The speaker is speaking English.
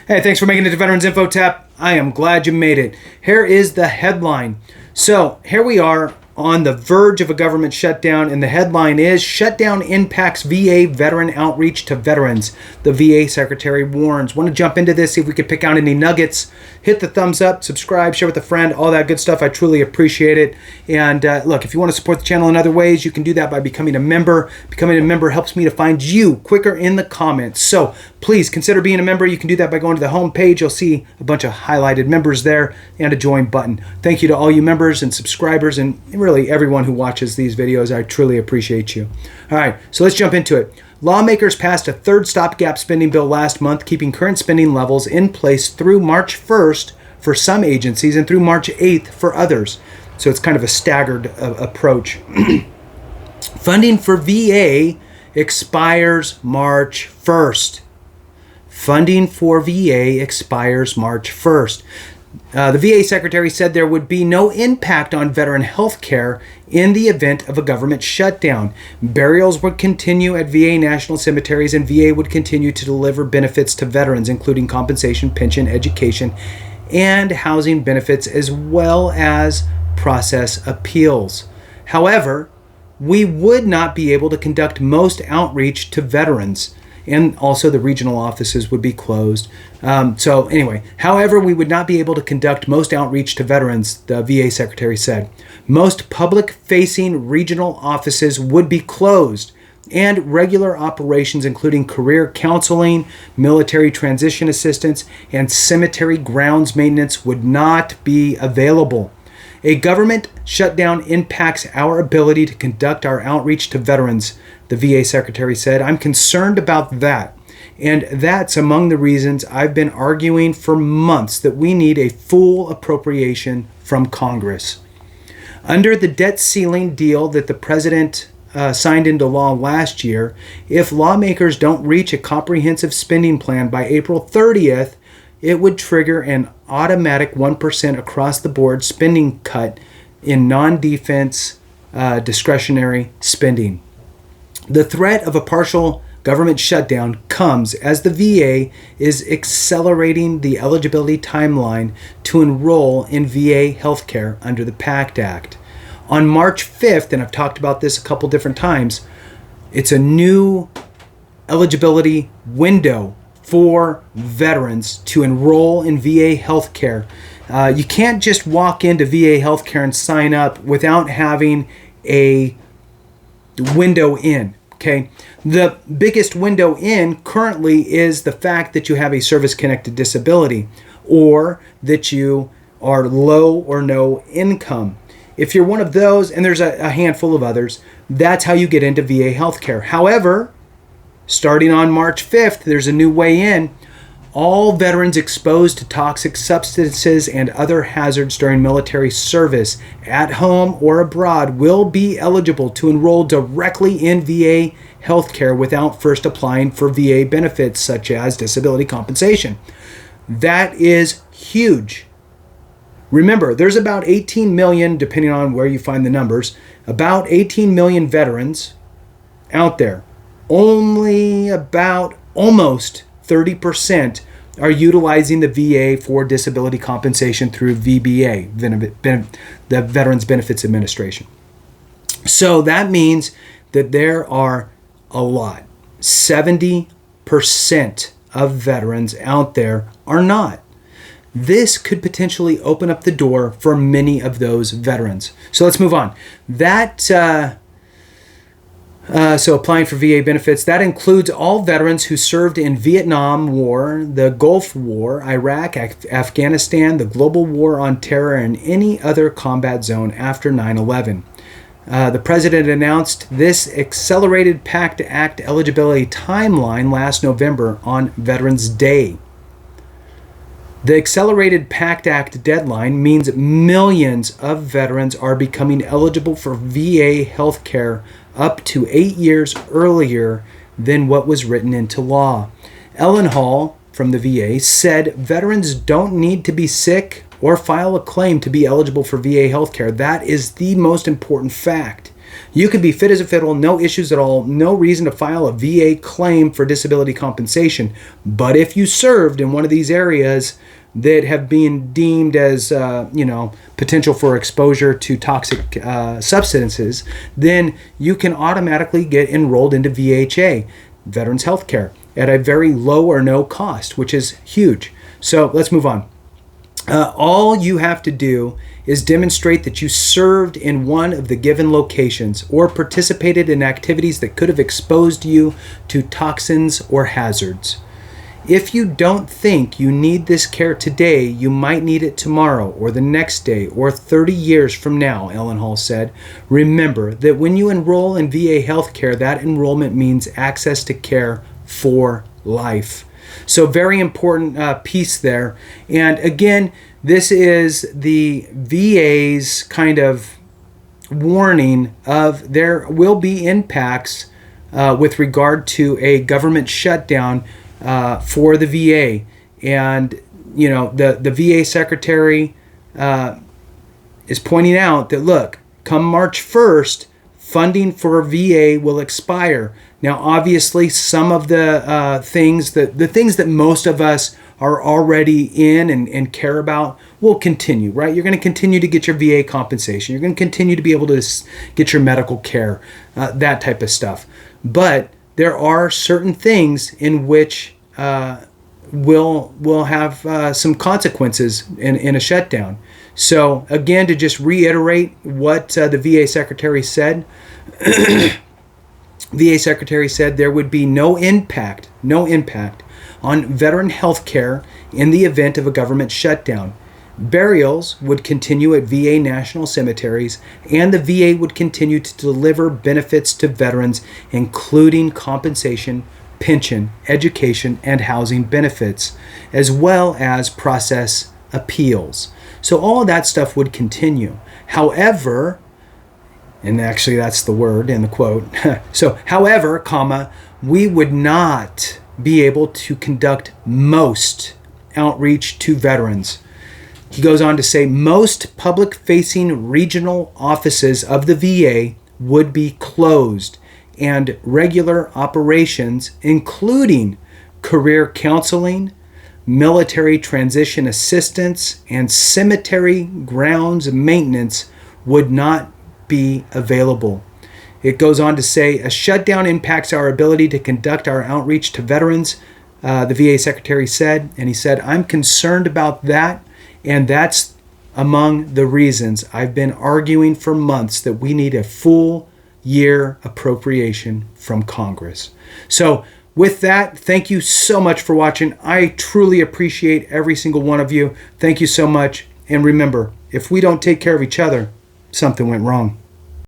Hey, thanks for making it to Veterans Info Tap. I am glad you made it. Here is the headline. So here we are on the verge of a government shutdown, and the headline is Shutdown Impacts VA Veteran Outreach to Veterans. The VA Secretary warns. Want to jump into this, see if we could pick out any nuggets. Hit the thumbs up, subscribe, share with a friend, all that good stuff. I truly appreciate it. And look, if you want to support the channel in other ways, you can do that by becoming a member. Becoming a member helps me to find you quicker in the comments. So please consider being a member. You can do that by going to the home page. You'll see a bunch of highlighted members there and a join button. Thank you to all you members and subscribers and really everyone who watches these videos. I truly appreciate you. All right, so let's jump into it. Lawmakers passed a third stopgap spending bill last month, keeping current spending levels in place through March 1st for some agencies and through March 8th for others. So it's kind of a staggered approach. Funding for VA expires March 1st. Funding for VA expires March 1st. The VA Secretary said there would be no impact on veteran health care in the event of a government shutdown. Burials would continue at VA national cemeteries, and VA would continue to deliver benefits to veterans, including compensation, pension, education, and housing benefits, as well as process appeals. However, we would not be able to conduct most outreach to veterans, and also the regional offices would be closed. However, we would not be able to conduct most outreach to veterans, the VA Secretary said. Most public-facing regional offices would be closed, and regular operations, including career counseling, military transition assistance, and cemetery grounds maintenance, would not be available. A government shutdown impacts our ability to conduct our outreach to veterans, the VA Secretary said. I'm concerned about that. And that's among the reasons I've been arguing for months that we need a full appropriation from Congress. Under the debt ceiling deal that the president signed into law last year, if lawmakers don't reach a comprehensive spending plan by April 30th, it would trigger an automatic 1% across the board spending cut in non-defense discretionary spending. The threat of a partial government shutdown comes as the VA is accelerating the eligibility timeline to enroll in VA healthcare under the PACT Act. On March 5th, and I've talked about this a couple different times, it's a new eligibility window for veterans to enroll in VA healthcare. You can't just walk into VA healthcare and sign up without having a window in. Okay, the biggest window in currently is the fact that you have a service-connected disability or that you are low or no income. If you're one of those, and there's a handful of others, that's how you get into VA healthcare. However, starting on March 5th, there's a new way in. All veterans exposed to toxic substances and other hazards during military service, at home or abroad, will be eligible to enroll directly in VA healthcare without first applying for VA benefits such as disability compensation. That is huge. Remember, there's about 18 million, depending on where you find the numbers, about 18 million veterans out there. Only about almost 30% are utilizing the VA for disability compensation through VBA, the Veterans Benefits Administration. So that means that there are a lot. 70% of veterans out there are not. This could potentially open up the door for many of those veterans. So let's move on. So applying for VA benefits, that includes all veterans who served in Vietnam War, the Gulf War, Iraq, Afghanistan, the global war on terror, and any other combat zone after 9/11. The president announced this accelerated PACT Act eligibility timeline last November on Veterans Day. The accelerated PACT Act deadline means millions of veterans are becoming eligible for VA health care up to 8 years earlier than what was written into law. Ellen Hall from the VA said veterans don't need to be sick or file a claim to be eligible for VA health care. That is the most important fact. You could be fit as a fiddle, no issues at all, no reason to file a VA claim for disability compensation. But if you served in one of these areas that have been deemed as, potential for exposure to toxic substances, then you can automatically get enrolled into VHA, Veterans Health Care, at a very low or no cost, which is huge. So let's move on. All you have to do is demonstrate that you served in one of the given locations or participated in activities that could have exposed you to toxins or hazards. If you don't think you need this care today, you might need it tomorrow or the next day or 30 years from now, Ellen Hall said. Remember that when you enroll in VA healthcare, that enrollment means access to care for life. So very important piece there. And again, this is the VA's kind of warning of there will be impacts with regard to a government shutdown for the VA. And, the VA secretary is pointing out that, look, come March 1st, funding for VA will expire. Now, obviously, some of the things that most of us are already in and care about will continue, right? You're going to continue to get your VA compensation. You're going to continue to be able to get your medical care, that type of stuff. But there are certain things in which will have some consequences in a shutdown. So again, to just reiterate what the VA secretary said, VA secretary said there would be no impact on veteran health care in the event of a government shutdown. Burials would continue at VA national cemeteries, and the VA would continue to deliver benefits to veterans, including compensation, pension, education, and housing benefits, as well as process appeals. So all of that stuff would continue. However, and actually that's the word in the quote, so however, we would not be able to conduct most outreach to veterans. He goes on to say most public-facing regional offices of the VA would be closed, and regular operations, including career counseling, military transition assistance, and cemetery grounds maintenance, would not be available. It goes on to say a shutdown impacts our ability to conduct our outreach to veterans, the VA secretary said, and he said, I'm concerned about that, and that's among the reasons I've been arguing for months that we need a full year appropriation from Congress. So with that, thank you so much for watching. I truly appreciate every single one of you. Thank you so much. And remember, if we don't take care of each other, something went wrong.